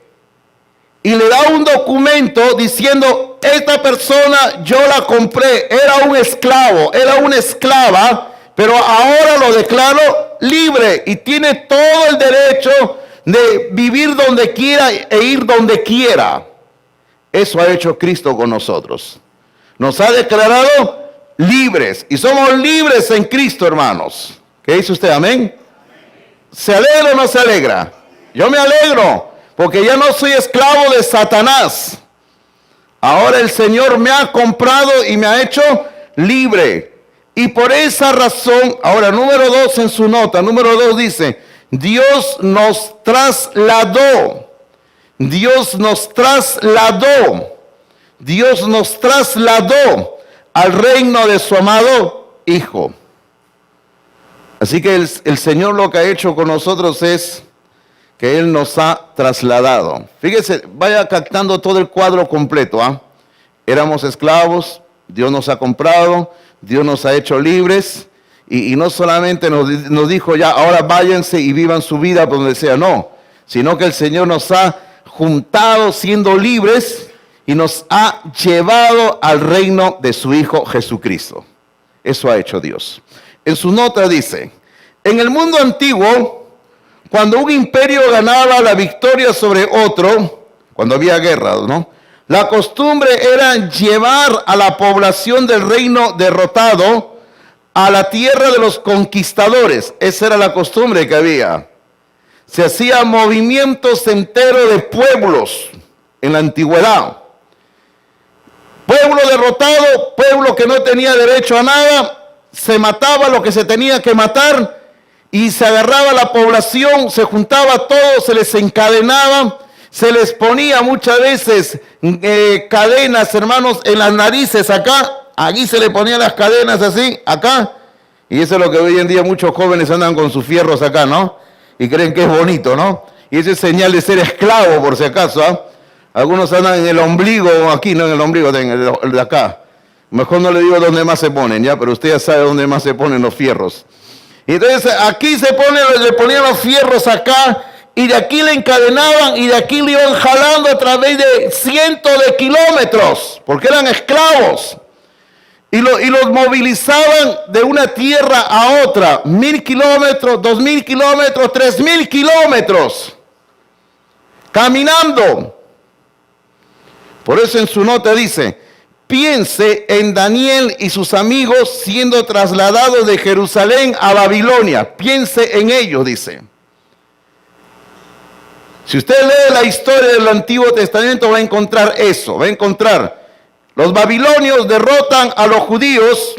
y le da un documento diciendo, esta persona yo la compré, era un esclavo, era una esclava, pero ahora lo declaro libre y tiene todo el derecho de vivir donde quiera e ir donde quiera. Eso ha hecho Cristo con nosotros. Nos ha declarado libres y somos libres en Cristo, hermanos. ¿Qué dice usted? Amén. ¿Se alegra o no se alegra? Yo me alegro porque ya no soy esclavo de Satanás. Ahora el Señor me ha comprado y me ha hecho libre. Y por esa razón, ahora número 2 en su nota, número 2 dice, Dios nos trasladó. Dios nos trasladó. Dios nos trasladó al reino de su amado Hijo. Así que el Señor lo que ha hecho con nosotros es que Él nos ha trasladado. Fíjese, vaya captando todo el cuadro completo. Éramos esclavos, Dios nos ha comprado, Dios nos ha hecho libres. Y no solamente nos dijo ya, ahora váyanse y vivan su vida por donde sea, no. Sino que el Señor nos ha juntado siendo libres y nos ha llevado al reino de su Hijo Jesucristo. Eso ha hecho Dios. En su nota dice, en el mundo antiguo, cuando un imperio ganaba la victoria sobre otro, cuando había guerra, ¿no? La costumbre era llevar a la población del reino derrotado a la tierra de los conquistadores. Esa era la costumbre que había. Se hacían movimientos enteros de pueblos en la antigüedad. Pueblo derrotado, pueblo que no tenía derecho a nada, se mataba lo que se tenía que matar y se agarraba la población, se juntaba todo, se les encadenaba, se les ponía muchas veces cadenas, hermanos, en las narices acá, aquí se le ponían las cadenas así, acá, y eso es lo que hoy en día muchos jóvenes andan con sus fierros acá, ¿no? Y creen que es bonito, ¿no? Y eso es señal de ser esclavo, por si acaso, ¿ah? Algunos andan en el ombligo, aquí, no en el ombligo, en el de acá. Mejor no le digo dónde más se ponen, ya, pero usted ya sabe dónde más se ponen los fierros. Y entonces aquí le ponían los fierros acá, y de aquí le encadenaban, y de aquí le iban jalando a través de cientos de kilómetros, porque eran esclavos. Y los movilizaban de una tierra a otra, 1000 kilómetros, 2000 kilómetros, 3000 kilómetros, caminando. Por eso en su nota dice, piense en Daniel y sus amigos siendo trasladados de Jerusalén a Babilonia. Piense en ellos, dice. Si usted lee la historia del Antiguo Testamento va a encontrar eso, va a encontrar los babilonios derrotan a los judíos,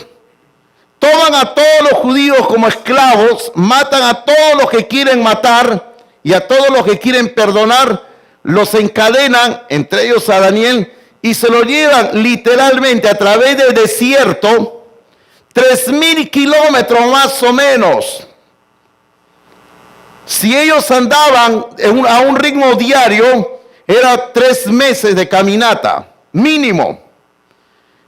toman a todos los judíos como esclavos, matan a todos los que quieren matar y a todos los que quieren perdonar, los encadenan, entre ellos a Daniel, y se lo llevan literalmente a través del desierto, 3000 kilómetros más o menos. Si ellos andaban a un ritmo diario, era 3 meses de caminata, mínimo.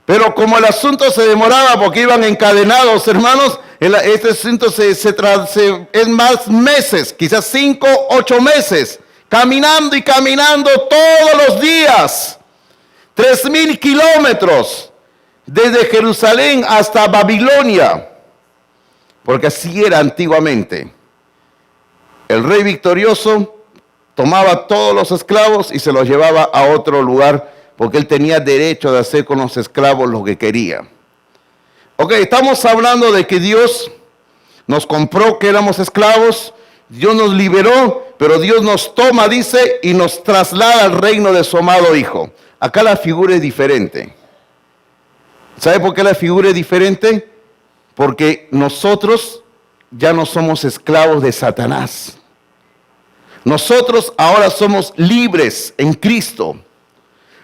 Pero como el asunto se demoraba porque iban encadenados, hermanos, este asunto es más meses, quizás 5, 8 meses, caminando y caminando todos los días. 3000 kilómetros desde Jerusalén hasta Babilonia, porque así era antiguamente. El rey victorioso tomaba todos los esclavos y se los llevaba a otro lugar, porque él tenía derecho de hacer con los esclavos lo que quería. Ok, estamos hablando de que Dios nos compró, que éramos esclavos, Dios nos liberó, pero Dios nos toma, dice, y nos traslada al reino de su amado Hijo. Acá la figura es diferente. ¿Sabe por qué la figura es diferente? Porque nosotros ya no somos esclavos de Satanás. Nosotros ahora somos libres en Cristo.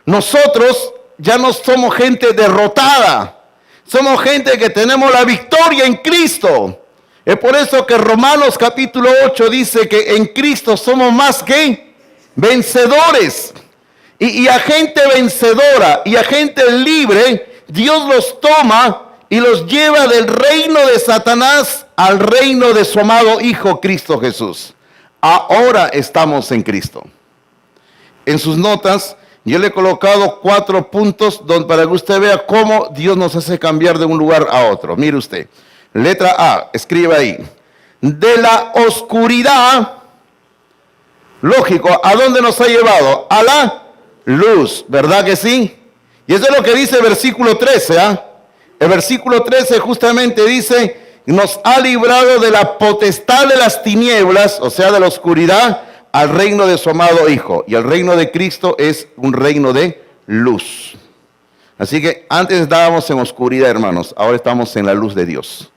Nosotros ya no somos gente derrotada, somos gente que tenemos la victoria en Cristo. Es por eso que Romanos capítulo 8 dice que en Cristo somos más que vencedores. Y a gente vencedora y a gente libre, Dios los toma y los lleva del reino de Satanás al reino de su amado Hijo Cristo Jesús. Ahora estamos en Cristo. En sus notas yo le he colocado 4 puntos para que usted vea cómo Dios nos hace cambiar de un lugar a otro. Mire usted, letra A, escriba ahí. De la oscuridad, lógico, ¿a dónde nos ha llevado? A la luz, ¿verdad que sí? Y eso es lo que dice el versículo 13, ¿ah? El versículo 13 justamente dice, nos ha librado de la potestad de las tinieblas, o sea, de la oscuridad, al reino de su amado Hijo. Y el reino de Cristo es un reino de luz. Así que antes estábamos en oscuridad, hermanos. Ahora estamos en la luz de Dios.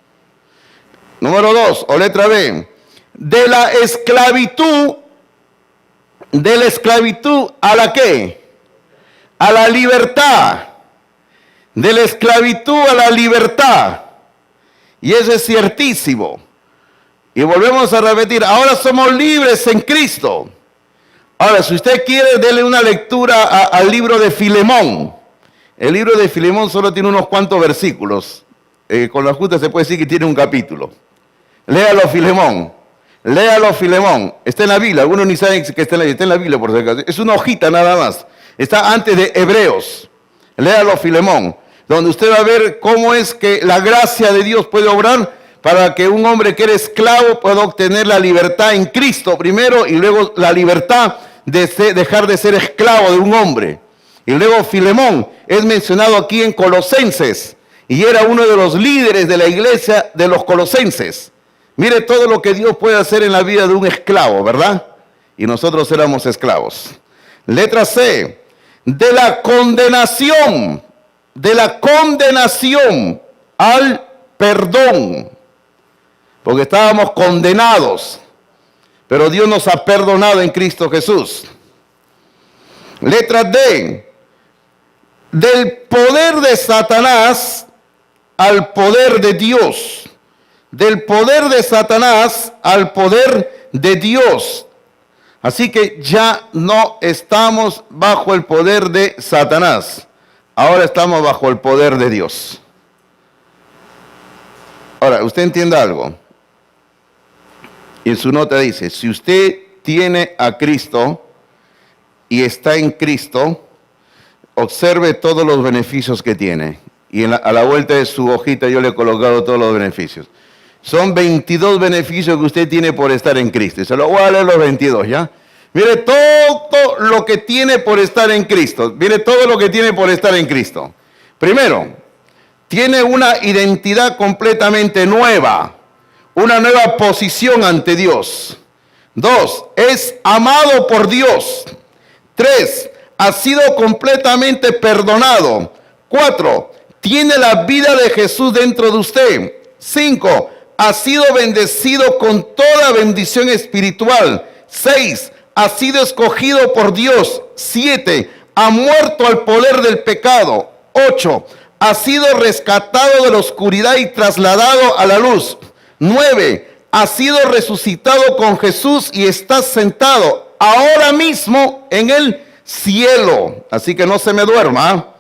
Número 2, o letra B. De la esclavitud a la ¿qué? A la libertad. De la esclavitud a la libertad. Y eso es ciertísimo. Y volvemos a repetir, ahora somos libres en Cristo. Ahora, si usted quiere, dele una lectura al libro de Filemón. El libro de Filemón solo tiene unos cuantos versículos. Con la justa se puede decir que tiene un capítulo. Léalo, Filemón. Léalo, Filemón. Está en la Biblia. Algunos ni saben que está en la Biblia, por si acaso. Es una hojita nada más. Está antes de Hebreos. Léalo, Filemón. Donde usted va a ver cómo es que la gracia de Dios puede obrar para que un hombre que era esclavo pueda obtener la libertad en Cristo primero y luego la libertad de dejar de ser esclavo de un hombre. Y luego Filemón es mencionado aquí en Colosenses y era uno de los líderes de la iglesia de los colosenses. Mire todo lo que Dios puede hacer en la vida de un esclavo, ¿verdad? Y nosotros éramos esclavos. Letra C, de la condenación perdón, porque estábamos condenados, pero Dios nos ha perdonado en Cristo Jesús. Letra D, del poder de Satanás al poder de Dios. Del poder de Satanás al poder de Dios. Así que ya no estamos bajo el poder de Satanás. Ahora estamos bajo el poder de Dios. Ahora, usted entienda algo. Y en su nota dice, si usted tiene a Cristo y está en Cristo, observe todos los beneficios que tiene. Y a la vuelta de su hojita yo le he colocado todos los beneficios. Son 22 beneficios que usted tiene por estar en Cristo. Y se lo voy a leer los 22, ¿ya? Mire todo lo que tiene por estar en Cristo. Mire todo lo que tiene por estar en Cristo. Primero, tiene una identidad completamente nueva. Una nueva posición ante Dios. 2, es amado por Dios. 3, ha sido completamente perdonado. 4, tiene la vida de Jesús dentro de usted. 5, ha sido bendecido con toda bendición espiritual. 6, ha sido escogido por Dios. 7, ha muerto al poder del pecado. 8, ha sido rescatado de la oscuridad y trasladado a la luz. 9, ha sido resucitado con Jesús y está sentado ahora mismo en el cielo. Así que no se me duerma.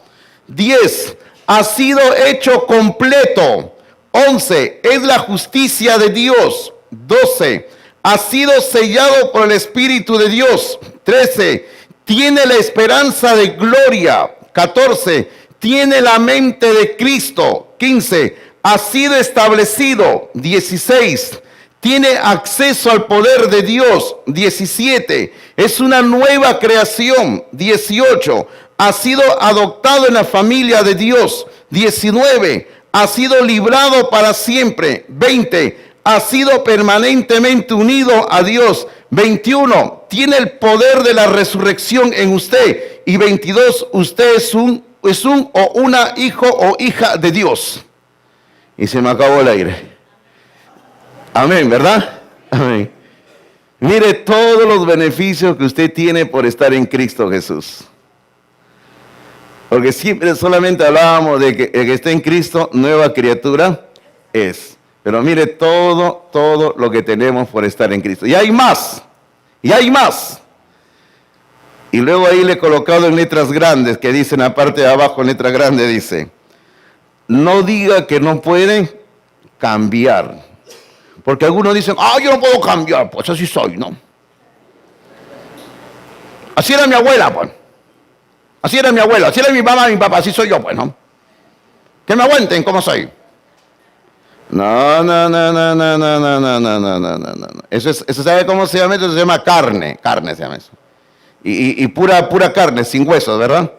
10, ha sido hecho completo. 11, es la justicia de Dios. 12, ha sido sellado por el Espíritu de Dios. 13, tiene la esperanza de gloria. 14, tiene la mente de Cristo. 15, ha sido establecido. 16, tiene acceso al poder de Dios. 17, es una nueva creación. 18, ha sido adoptado en la familia de Dios. 19, ha sido librado para siempre. 20, ha sido permanentemente unido a Dios. 21, tiene el poder de la resurrección en usted. Y 22, usted es un o una hijo o hija de Dios. Y se me acabó el aire. Amén, ¿verdad? Amén. Mire todos los beneficios que usted tiene por estar en Cristo Jesús. Porque siempre solamente hablábamos de que el que está en Cristo, nueva criatura es. Pero mire todo lo que tenemos por estar en Cristo. Y hay más. Y hay más. Y luego ahí le he colocado en letras grandes, que dicen, aparte de abajo en letra grande dice, no diga que no puede cambiar. Porque algunos dicen, yo no puedo cambiar, pues así soy, ¿no? Así era mi abuela, pues. Así era mi abuela, así era mi mamá, mi papá, así soy yo, pues, ¿no? Que me aguanten como soy. No. Eso ¿sabe cómo se llama eso? Se llama carne se llama eso. Y pura carne, sin huesos, ¿verdad?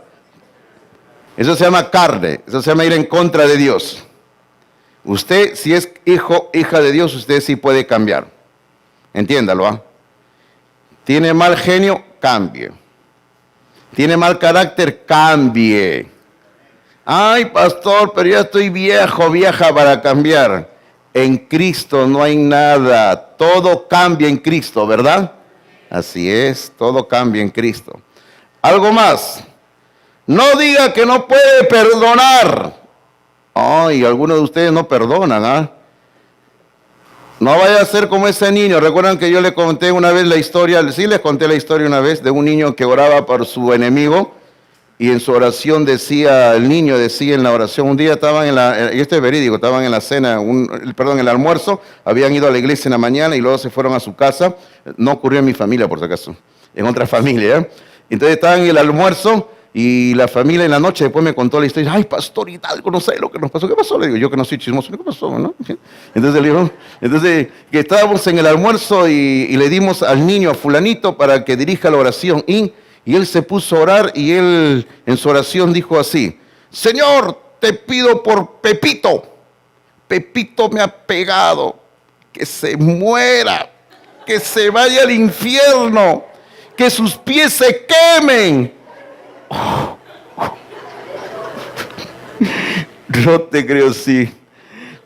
Eso se llama carne, eso se llama ir en contra de Dios. Usted, si es hijo, hija de Dios, usted sí puede cambiar. Entiéndalo, ¿ah? Tiene mal genio, cambie. Tiene mal carácter, cambie. Ay, pastor, pero ya estoy viejo, vieja para cambiar. En Cristo no hay nada. Todo cambia en Cristo, ¿verdad? Así es, todo cambia en Cristo. Algo más. No diga que no puede perdonar. Ay, algunos de ustedes no perdonan, ¿ah? No vaya a ser como ese niño. Recuerdan que yo le conté una vez la historia, sí les conté la historia una vez de un niño que oraba por su enemigo y en su oración decía, el niño decía en la oración, un día estaban y esto es verídico, estaban en la cena, en el almuerzo, habían ido a la iglesia en la mañana y luego se fueron a su casa. No ocurrió en mi familia, por si acaso, en otra familia, ¿eh? Entonces estaban en el almuerzo y la familia en la noche después me contó la historia. Ay, pastor Hidalgo, no sé lo que nos pasó. ¿Qué pasó? Le digo, yo que no soy chismoso. ¿Qué pasó? ¿No? Entonces le digo, que estábamos en el almuerzo y le dimos al niño, a fulanito, para que dirija la oración. Y él se puso a orar y él en su oración dijo así, Señor, te pido por Pepito. Pepito me ha pegado. Que se muera. Que se vaya al infierno. Que sus pies se quemen. No te creo, sí.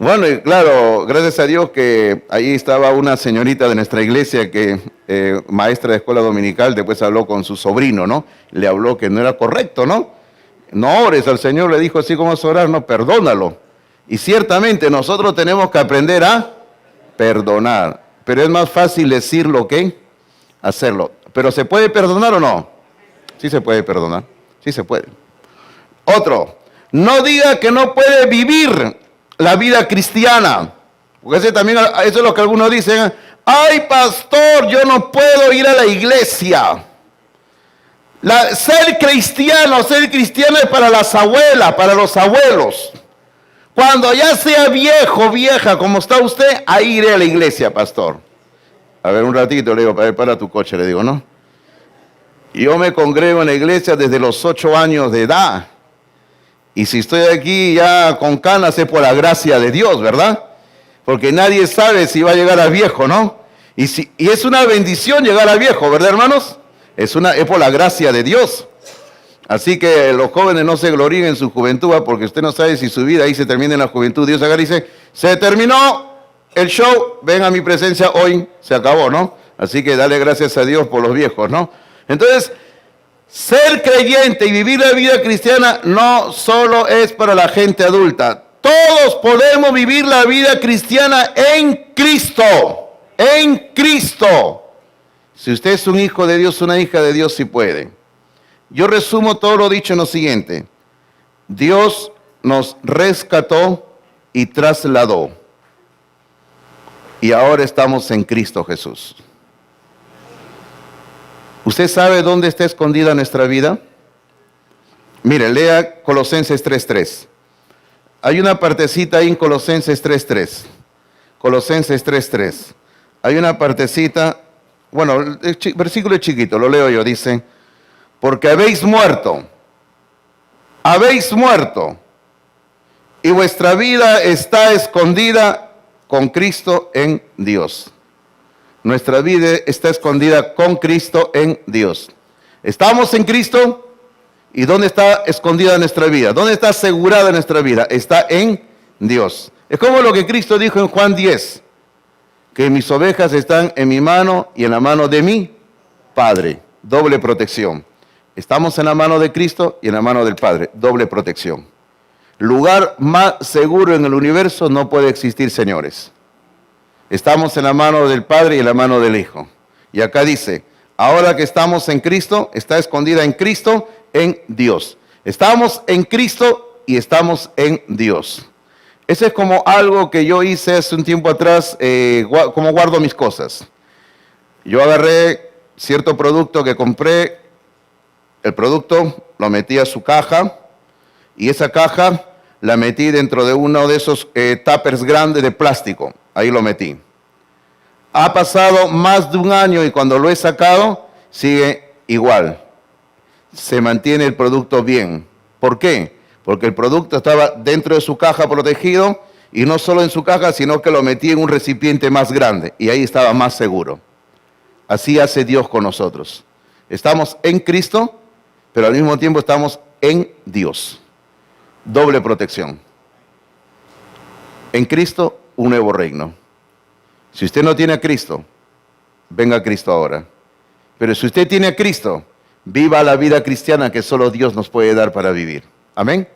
Bueno, y claro, gracias a Dios que ahí estaba una señorita de nuestra iglesia que, maestra de escuela dominical, después habló con su sobrino, ¿no? Le habló que no era correcto, ¿no? No ores al Señor, le dijo así como es orar, no, perdónalo. Y ciertamente nosotros tenemos que aprender a perdonar, pero es más fácil decirlo que hacerlo. ¿Pero se puede perdonar o no? Sí se puede perdonar, sí se puede. Otro, no diga que no puede vivir la vida cristiana, porque eso es lo que algunos dicen, ay pastor, yo no puedo ir a la iglesia. Ser cristiano es para las abuelas, para los abuelos. Cuando ya sea viejo, vieja, como está usted, ahí iré a la iglesia, pastor. A ver, un ratito, le digo, para tu coche, le digo, ¿no? Yo me congrego en la iglesia desde los 8 años de edad. Y si estoy aquí ya con canas es por la gracia de Dios, ¿verdad? Porque nadie sabe si va a llegar a viejo, ¿no? Y es una bendición llegar a viejo, ¿verdad, hermanos? Es por la gracia de Dios. Así que los jóvenes no se gloríen en su juventud, porque usted no sabe si su vida ahí se termina en la juventud. Dios agarra y dice, se terminó el show, ven a mi presencia hoy, se acabó, ¿no? Así que dale gracias a Dios por los viejos, ¿no? Entonces, ser creyente y vivir la vida cristiana no solo es para la gente adulta. Todos podemos vivir la vida cristiana en Cristo. En Cristo. Si usted es un hijo de Dios, una hija de Dios, sí puede. Yo resumo todo lo dicho en lo siguiente. Dios nos rescató y trasladó. Y ahora estamos en Cristo Jesús. ¿Usted sabe dónde está escondida nuestra vida? Mire, lea Colosenses 3:3. Hay una partecita ahí en Colosenses 3:3. Colosenses 3:3. Hay una partecita, bueno, el versículo es chiquito, lo leo yo, dice, porque habéis muerto, y vuestra vida está escondida con Cristo en Dios. Nuestra vida está escondida con Cristo en Dios. Estamos en Cristo. ¿Y dónde está escondida nuestra vida? ¿Dónde está asegurada nuestra vida? Está en Dios. Es como lo que Cristo dijo en Juan 10, que mis ovejas están en mi mano y en la mano de mi Padre. Doble protección. Estamos en la mano de Cristo y en la mano del Padre. Doble protección. Lugar más seguro en el universo no puede existir, señores. Estamos en la mano del Padre y en la mano del Hijo. Y acá dice, ahora que estamos en Cristo, está escondida en Cristo, en Dios. Estamos en Cristo y estamos en Dios. Ese es como algo que yo hice hace un tiempo atrás, como guardo mis cosas. Yo agarré cierto producto que compré, el producto lo metí a su caja y esa caja la metí dentro de uno de esos tuppers grandes de plástico. Ahí lo metí. Ha pasado más de un año y cuando lo he sacado, sigue igual. Se mantiene el producto bien. ¿Por qué? Porque el producto estaba dentro de su caja protegido y no solo en su caja, sino que lo metí en un recipiente más grande y ahí estaba más seguro. Así hace Dios con nosotros. Estamos en Cristo, pero al mismo tiempo estamos en Dios. Doble protección. En Cristo, un nuevo reino. Si usted no tiene a Cristo, venga a Cristo ahora. Pero si usted tiene a Cristo, viva la vida cristiana que solo Dios nos puede dar para vivir. Amén.